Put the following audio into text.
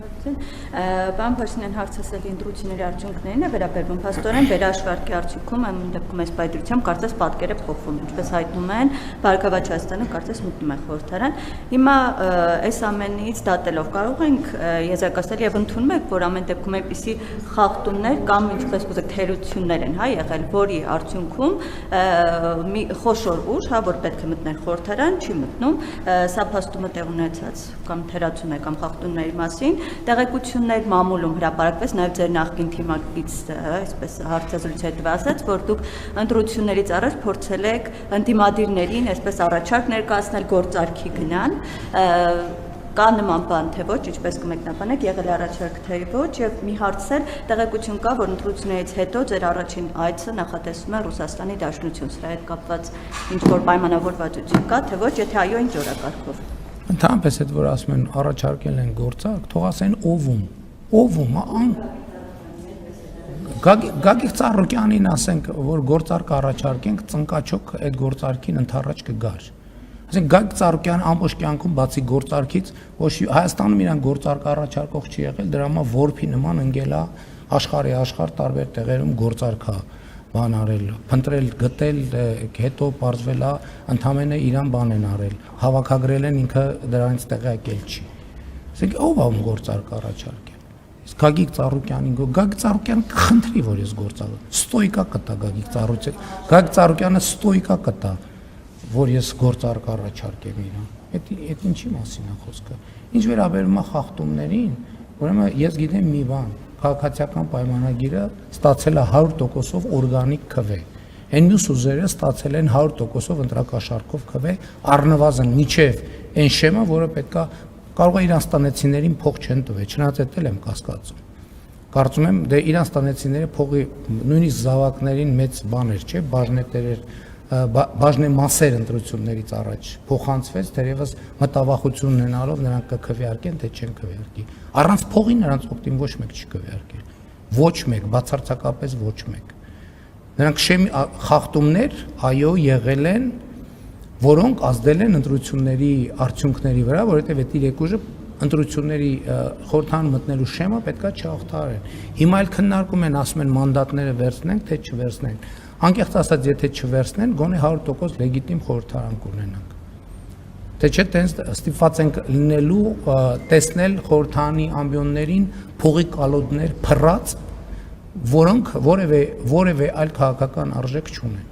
Պարոն Փաշինյան, հարցասելի ընտրությունների արդյունքներին է վերաբերվում փաստորեն վերահաշվարկի արդյունքում այն դեպքում այս պայծրությամբ կարծես պատկերը փոխվում, ինչպես հայտնում են, Բարգավաճ Հայաստանը կարծես մտնում է խորհրդարան։ Հիմա այս ամենից դատելով կարող ենք եզրակացնել եւ ընդունում եք, որ ամեն դեպքում այնպիսի խախտումներ կամ ինչպես կուզեք թերություններ են եղել, որի արդյունքում մի խոշոր ուժ, որ պետք է մտներ խորհրդարան, չի մտնում, սա փաստումը տեղ ունեցած կամ թերացում է կամ խախտումների մասին, տեղեկություններ մամուլում հրապարակվեց, նաև ձեր նախկին թիմակից այսպես հարցազրույցի հետ ասաց, որ դուք ընտրություններից առաջ փորձել եք ընդդիմադիրներին այսպես առաջարկ ներկայացնել գործարքի գնան, կա նման բան թե ոչ, ինչպես կմեկնաբանեք, եղել է առաջարկ թե ոչ, եւ մի հարց էլ տեղեկություն կա, որ ընտրություններից հետո ձեր առաջին այցը նախատեսվում է Ռուսաստանի Դաշնություն, սրա հետ կապված ինչ որ պայմանավորվածություն կա, թե ոչ, եթե այո, ինչ օրակարգով։ Ընդհանրապես այդ որ ասում են առաջարկել են գործարք, թող ասեն ով, Գագիկ Ծառուկյանին ասենք, որ գործարք առաջարկենք, ծնկաչոք այդ գործարքին ընդառաջ կգար։ Ասենք Գագիկ Ծառուկյանը ամբողջ կյանքում բացի գործարքից ոչ Հայաստանում իրան գործարք առաջարկող չի եղել, դրա համար որփի նման ընկել է աշխարհի աշխարհ տարբեր տեղերում գործարքա բան արել, փնտրել, գտել, հետո պարզվել է ընդամենը իրան բան են արել, հավաքագրել են ինքը դրանից տեղյակել չի։ Ասենք ով է գործարք առաջարկել։ Իսկ Գագիկ Ծառուկյանը կխնդրի, որ ես գործարք, ստոյկա կտա Գագիկ Ծառուկյանը ստոյկա կտա, որ ես գործարք առաջարկեմ իրան։ Այդ ինչի մասին է խոսքը։ Ինչ վերաբերում է խախտումներին, ուրեմն ես գիտեմ մի բան, քաղաքացիական պայմանագիրը ստացել է 100%-ով օրգանիկ քվե։ Այն մյուս ուժերը ստացել են 100%-ով ընտրակաշառքով քվե, առնվազն միջև այն շեմը, որը պետքա կարող է իրան ստանեցիներին փող չեն տվել, չնայած էլ եմ կասկածում։ Կարծում եմ դե իրան ստանեցիները փողի նույնիսկ զավակներին մեծ բաներ չէ, բաժնեմասեր ընտրություններից առաջ փոխանցվեց, թերևս մտավախություն ունենալով նրանք կքվեարկեն, թե չեն քվեարկի։ Առանց փողի նրանց օգտին ոչ մեկ չի քվեարկել։ Ոչ մեկ, բացարձակապես ոչ մեկ։ Նրանք խախտումներ, այո, եղել են, որոնք ազդել են ընտրությունների արդյունքների վրա, որովհետև այդ երկուժը ընտրությունների խորհրդան մտնելու շեմը պետքա չհաղթահարեն։ Հիմա էլ քննարկում են, ասում են մանդատները վերցնենք, թե չվերցնենք։ Անկեղծ ասած, եթե չվերցնեն, գոնե 100% լեգիտիմ խորհրդարան կունենանք։ Թե չէ, տենց ստիպված ենք լինելու տեսնել խորհրդարանի ամբիոններին փողի կալոդներ փռած, որոնք որևէ այլ քաղաքական արժեք չունեն։